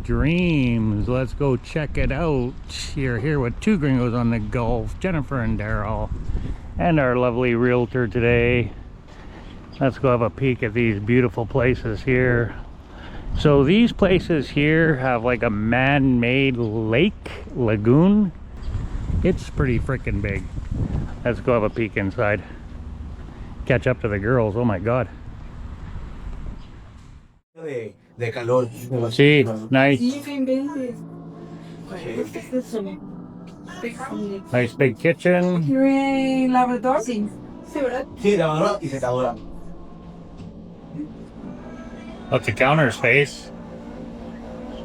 dreams. Let's go check it out. You're here with two gringos on the Gulf, Jennifer and Daryl, and our lovely realtor today. Let's go have a peek at these beautiful places here. So these places here have like a man-made lake, lagoon. It's pretty freaking big. Let's go have a peek inside. Catch up to the girls. Oh my god. See, nice. Nice big kitchen. Lavador. Sí, ¿verdad? Sí, lavador y secadora. Look, the counter space.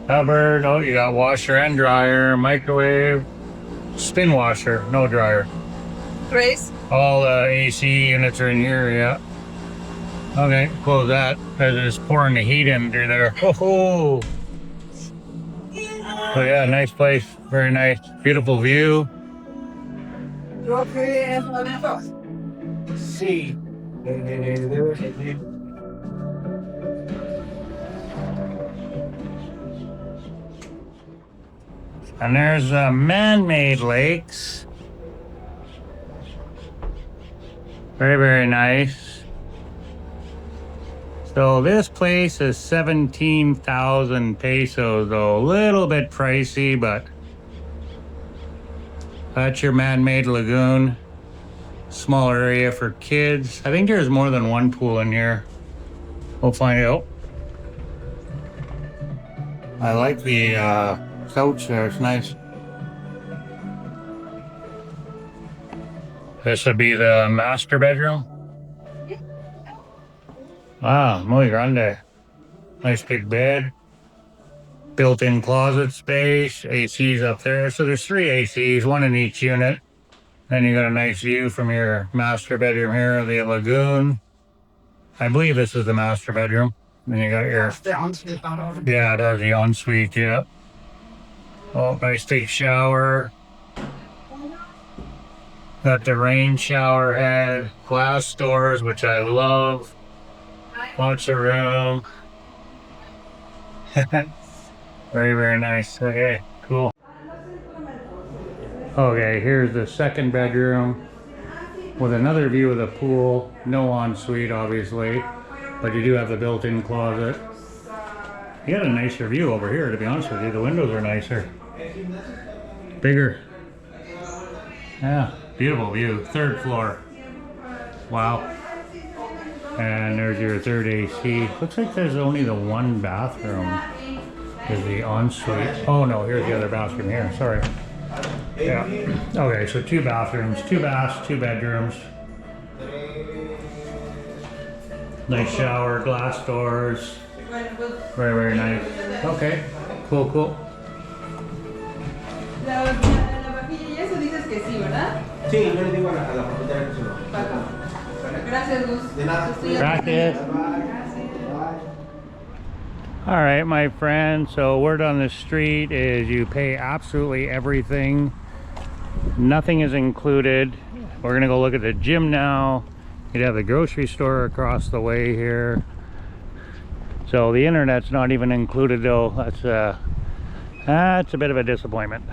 Cupboard. Oh, you got washer and dryer, microwave, spin washer, no dryer. Grace. All the AC units are in here, yeah. Okay, close that because it's pouring the heat in through there. Oh, so yeah, nice place, very nice, beautiful view. Sí. And there's man-made lakes. Very, very nice. So this place is 17,000 pesos, though. A little bit pricey, but that's your man-made lagoon. Smaller area for kids. I think there's more than one pool in here. We'll find out. I like the couch there, it's nice. This would be the master bedroom. Wow, muy grande. Nice big bed. Built-in closet space. AC's up there. So there's 3 ACs, one in each unit. Then you got a nice view from your master bedroom here of the lagoon. I believe this is the master bedroom. Then you got your... Yeah, it has the ensuite, yeah. Oh, nice big shower. Got the rain shower head. Glass doors, which I love. Lots of room. Very, very nice. Okay, cool. Okay, here's the second bedroom with another view of the pool. No ensuite, obviously, but you do have the built-in closet. You got a nicer view over here, to be honest with you. The windows are nicer. Bigger. Yeah, beautiful view. 3rd floor. Wow. And there's your 3rd AC. Looks like there's only the one bathroom. Is the ensuite. Oh no, here's the other bathroom here. Sorry. Yeah. Okay, so 2 bathrooms, 2 baths, 2 bedrooms. Nice shower, glass doors. Very, very nice. Okay, cool, cool. La vajilla y eso dices que sí, ¿verdad? Sí, yo le digo a la propietaria que se lo. Gracias, Gus. De nada. Gracias. All right, my friend, so word on the street is you pay absolutely everything. Nothing is included. We're gonna go look at the gym now. You'd have the grocery store across the way here. So the internet's not even included though. That's a bit of a disappointment.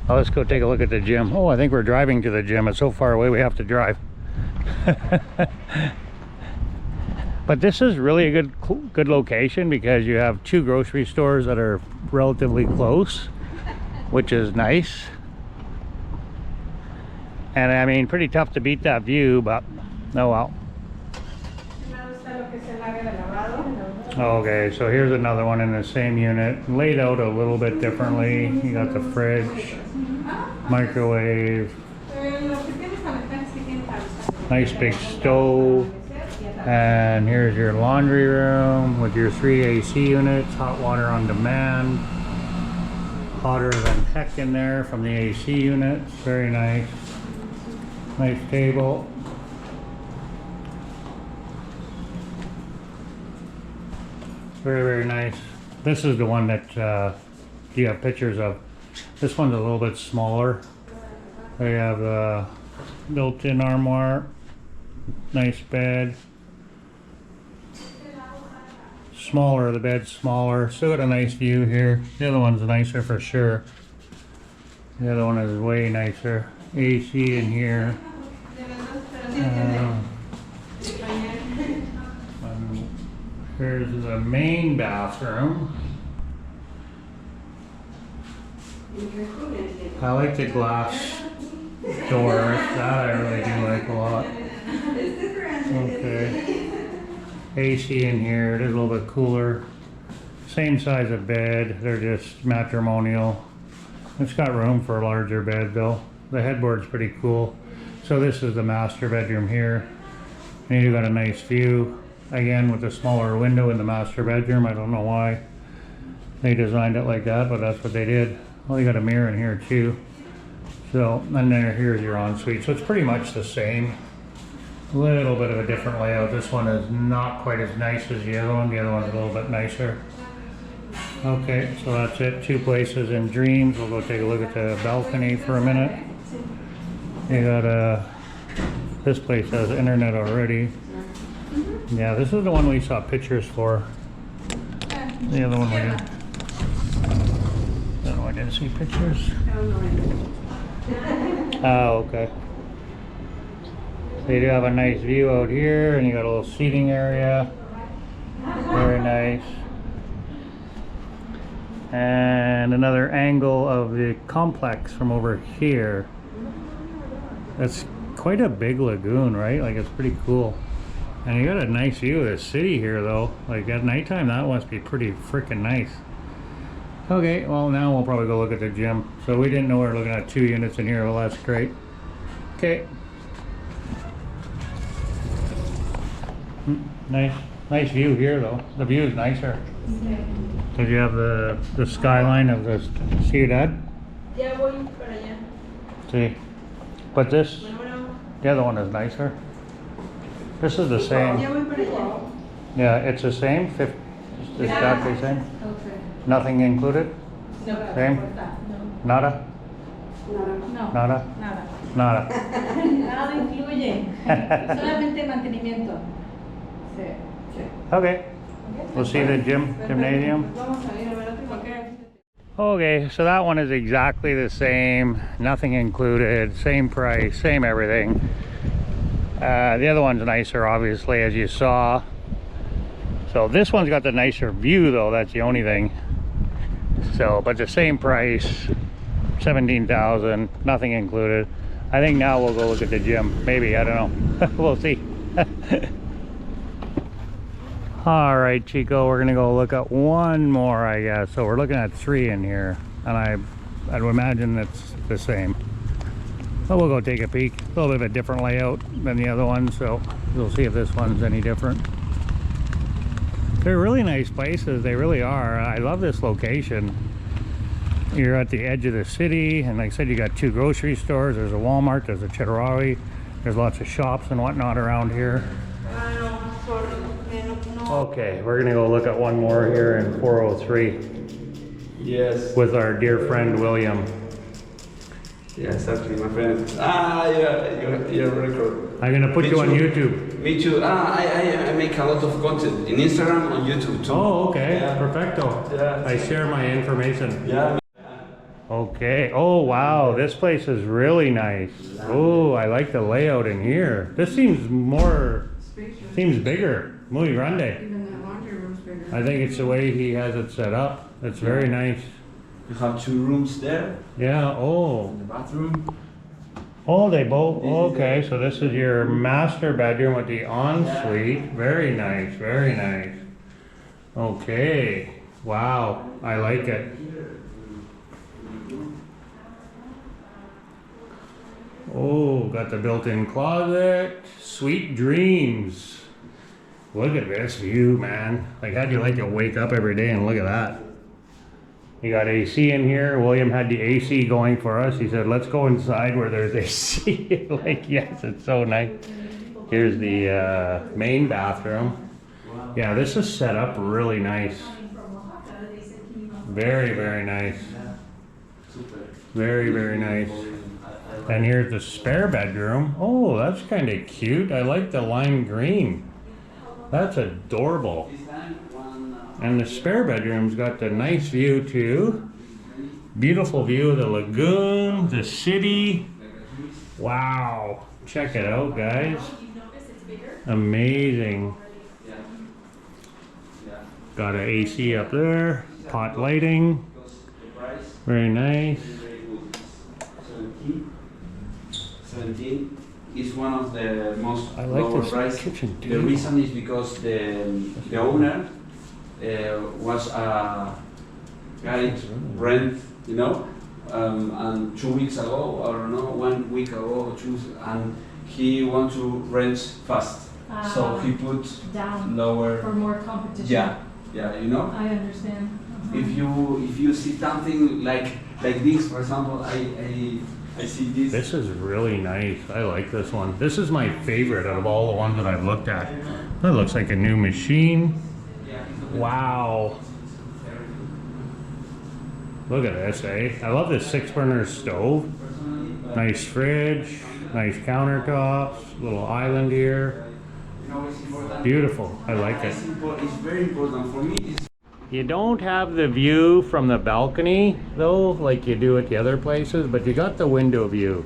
Well, let's go take a look at the gym. Oh, I think we're driving to the gym. It's so far away we have to drive. But this is really a good location because you have 2 grocery stores that are relatively close, which is nice. And I mean, pretty tough to beat that view, but oh well. Okay, so here's another one in the same unit, laid out a little bit differently. You got the fridge, microwave, nice big stove, and here's your laundry room with your 3 AC units, hot water on demand, hotter than heck in there from the AC units. Very nice. Nice table. Very, very nice. This is the one that you have pictures of. This one's a little bit smaller. They have a built-in armoire, nice bed, smaller, the bed's smaller. Still got a nice view here. The other one's nicer for sure. The other one is way nicer. AC in here. Here's the main bathroom. I like the glass doors. That I really do like a lot. Okay. AC in here. It is a little bit cooler. Same size of bed. They're just matrimonial. It's got room for a larger bed though. The headboard's pretty cool. So this is the master bedroom here. And you got a nice view. Again with a smaller window in the master bedroom. I don't know why they designed it like that, but that's what they did. Well, you got a mirror in here too. So, and here's your ensuite. So it's pretty much the same. A little bit of a different layout. This one is not quite as nice as the other one. The other one's a little bit nicer. Okay, so that's it. 2 places in Dreams. We'll go take a look at the balcony for a minute. You got this place has internet already. Yeah, this is the one we saw pictures for. The other one we didn't. The other one I didn't see pictures. Oh, okay. So you do have a nice view out here, and you got a little seating area. Very nice. And another angle of the complex from over here. That's quite a big lagoon, right? Like, it's pretty cool. And you got a nice view of the city here though. Like at nighttime that must be pretty freaking nice. Okay, well now we'll probably go look at the gym. So we didn't know we were looking at 2 units in here. Well, that's great. Okay. Nice view here though. The view is nicer. Did you have the skyline of the ciudad? Ya voy para allá. See. But this, the other one is nicer. This is the same. Ya voy para allá. Yeah, it's the same. It's exactly the same. Okay. Nothing included. No. Same. No. Nada. No. Nada. Nada. Nada. Nada incluye. Solamente mantenimiento. Sí. Sí. Okay. We'll see the gymnasium. Okay, so that one is exactly the same. Nothing included. Same price. Same everything. The other one's nicer, obviously, as you saw. So this one's got the nicer view, though. That's the only thing. So, but the same price, $17,000, nothing included. I think now we'll go look at the gym. Maybe, I don't know. We'll see. All right, Chico, we're gonna go look at one more, I guess. So we're looking at 3 in here, and I'd imagine it's the same. But we'll go take a peek. A little bit of a different layout than the other one, so we'll see if this one's any different. They're really nice places, they really are. I love this location. You're at the edge of the city, and like I said, you got 2 grocery stores. There's a Walmart, there's a Chedraui. There's lots of shops and whatnot around here. Okay, we're gonna go look at one more here in 403. Yes. With our dear friend William. Yeah, exactly, my friend. You're record. I'm gonna put you on YouTube. Me too. I make a lot of content in Instagram and YouTube too. Oh, okay. Yeah. Perfecto. Yeah. I share my information. Yeah. Okay. Oh, wow. This place is really nice. Oh, I like the layout in here. This seems bigger. Muy grande. Even that laundry room's bigger. I think it's the way he has it set up. It's very nice. You have 2 rooms there. Yeah. Oh. The bathroom. Oh, they both. Okay. So this is your master bedroom with the ensuite. Very nice. Very nice. Okay. Wow. I like it. Oh, got the built-in closet. Sweet dreams. Look at this view, man. Like, how'd you like to wake up every day and look at that? You got AC in here. William had the AC going for us. He said, let's go inside where there's AC. Like, yes, it's so nice. Here's the main bathroom. Yeah, this is set up really nice. Very, very nice. Very, very nice. And here's the spare bedroom. Oh, that's kind of cute. I like the lime green. That's adorable. And the spare bedroom's got the nice view too. Beautiful view of the lagoon, the city. Wow. Check it out, guys. Amazing. Got an AC up there. Pot lighting. Very nice. 17 is one of the most I like lower this price. kitchen too. The reason is because the owner was a guy rent, you know, and 2 weeks ago, I don't know, 1 week ago, and he want to rent fast, so he put down lower for more competition. Yeah, you know. I understand. If you see something like this, for example, I see this. This is really nice. I like this one. This is my favorite out of all the ones that I've looked at. That looks like a new machine. Wow. Look at this, eh? I love this 6-burner stove. Nice fridge, nice countertops, little island here. Beautiful. I like it. It's very important for me. You don't have the view from the balcony though, like you do at the other places, but you got the window view.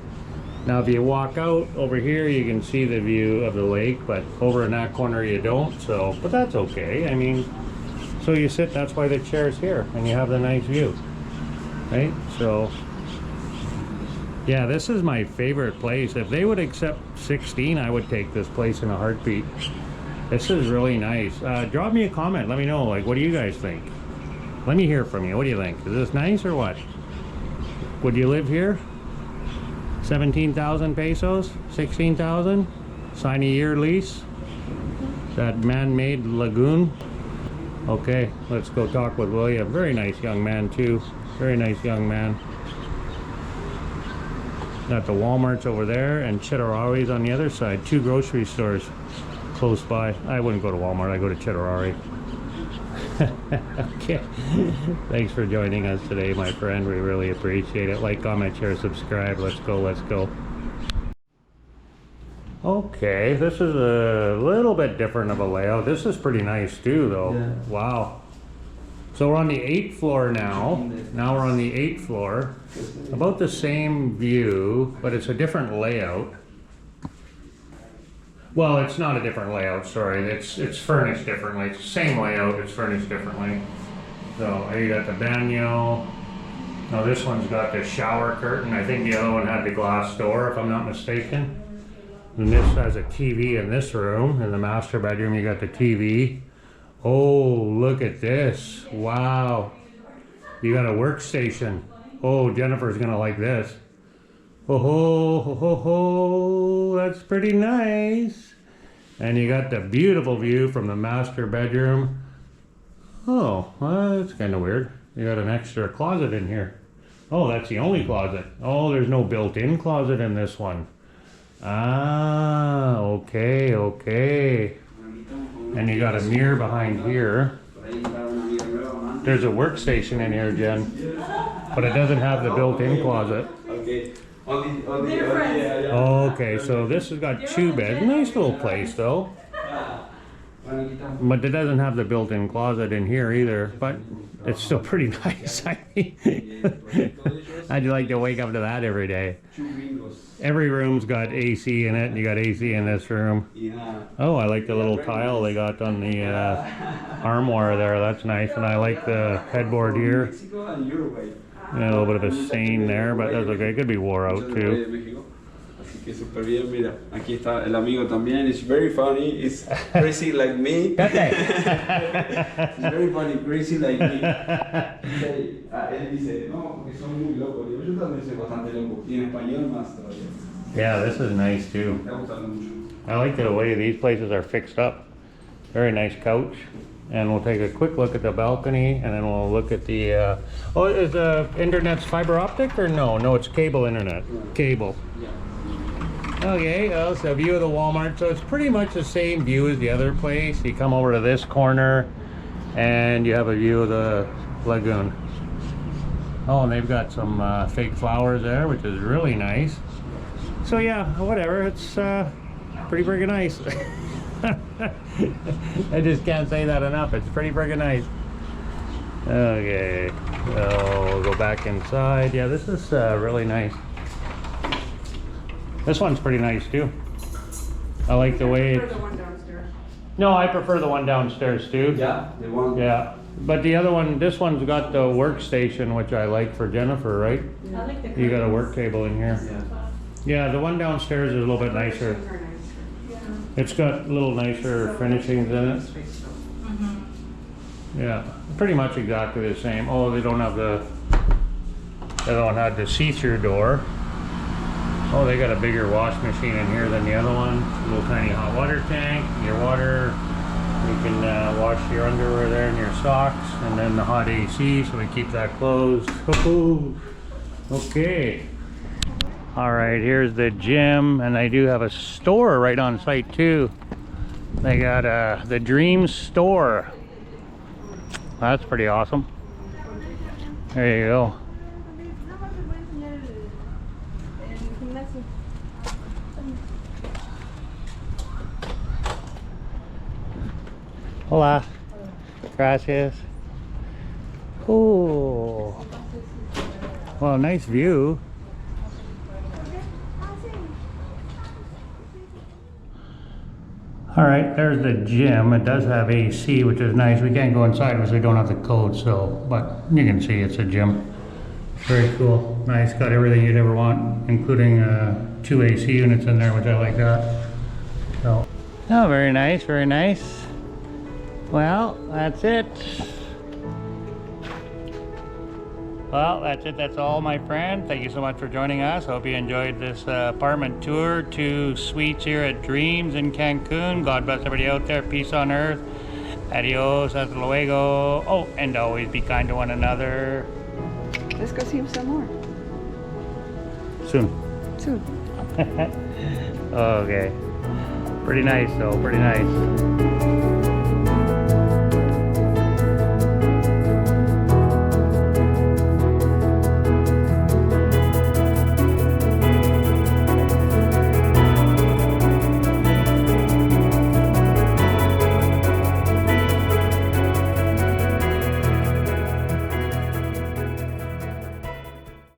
Now if you walk out over here, you can see the view of the lake, but over in that corner you don't, so, but that's okay. I mean, so you sit, that's why the chair's here, and you have the nice view, right? So, yeah, this is my favorite place. If they would accept 16, I would take this place in a heartbeat. This is really nice. Drop me a comment. Let me know, like, what do you guys think? Let me hear from you. What do you think? Is this nice or what? Would you live here? 17,000 pesos? 16,000? Sign a year lease? That man-made lagoon? Okay, let's go talk with William. Very nice young man too. Very nice young man. Got the Walmarts over there and Chitarawi's on the other side. 2 grocery stores close by. I wouldn't go to Walmart, I go to Chitarawi. Okay. Thanks for joining us today, my friend. We really appreciate it. Like, comment, share, subscribe. Let's go, let's go. Okay, this is a little bit different of a layout. This is pretty nice too, though. Yeah. Wow. So we're on the 8th floor now. Now we're on the 8th floor. About the same view, but it's a different layout. Well, it's not a different layout, sorry. It's furnished differently. It's the same layout, it's furnished differently. So you got the baño. Now this one's got the shower curtain. I think the other one had the glass door, if I'm not mistaken. And this has a TV in this room. In the master bedroom, you got the TV. Oh, look at this. Wow. You got a workstation. Oh, Jennifer's gonna like this. Oh, ho, ho, ho, that's pretty nice. And you got the beautiful view from the master bedroom. Oh, well, that's kind of weird. You got an extra closet in here. Oh, that's the only closet. Oh, there's no built-in closet in this one. Ah, okay, okay. And you got a mirror behind here. There's a workstation in here, Jen. But it doesn't have the built-in closet. Okay. Okay, so this has got 2 beds. Nice little place though. But it doesn't have the built-in closet in here either, but it's still pretty nice. I mean, I'd like to wake up to that every day. Every room's got AC in it, and you got AC in this room. Oh, I like the little tile they got on the armoire there. That's nice, and I like the headboard here. Yeah, a little bit of a stain there, but that's okay. It could be wore out too. Así que súper bien, mira. Aquí está el amigo también. It's very funny. It's crazy like me. It's very funny, crazy like me. Él dice, no, porque son muy locos. Yo también soy bastante loco. Y en español más todavía. Yeah, this is nice too. Me ha gustado mucho. I like the way these places are fixed up. Very nice couch. And we'll take a quick look at the balcony, and then we'll look at the, oh, is the internet's fiber optic or no? No, it's cable internet. Cable. Okay, well, it's a view of the Walmart. So it's pretty much the same view as the other place. You come over to this corner, and you have a view of the lagoon. Oh, and they've got some fake flowers there, which is really nice. So yeah, whatever, it's pretty friggin' nice. I just can't say that enough. It's pretty friggin' nice. Okay, so we'll go back inside. Yeah, this is really nice. This one's pretty nice too. I like the way it's... No, I prefer the one downstairs too. Yeah, the one. Yeah, but the other one, this one's got the workstation, which I like for Jennifer, right? I like the You got a work table in here. Yeah. Yeah, the one downstairs is a little bit nicer. It's got a little nicer furnishings in it. Yeah, pretty much exactly the same. Oh, they don't have the see-through door. Oh, they got a bigger wash machine in here than the other one. A little tiny hot water tank, your water. You can wash your underwear there and your socks, and then the hot AC, so we keep that closed. Woohoo! Okay. All right, here's the gym, and they do have a store right on site too. They got the Dream Store. That's pretty awesome. There you go. Hola. Gracias. Cool. Well, nice view. All right, there's the gym. It does have AC, which is nice. We can't go inside because we don't have the code, so, but you can see it's a gym. Very cool. Nice, got everything you'd ever want, including 2 AC units in there, which I like that. So, oh, very nice, very nice. Well, that's it. Well, that's it. That's all, my friend. Thank you so much for joining us. Hope you enjoyed this apartment tour to suites here at Dreams in Cancun. God bless everybody out there. Peace on earth. Adios. Hasta luego. Oh, and always be kind to one another. Let's go see him some more. Soon. Soon. Okay. Pretty nice, though. Pretty nice.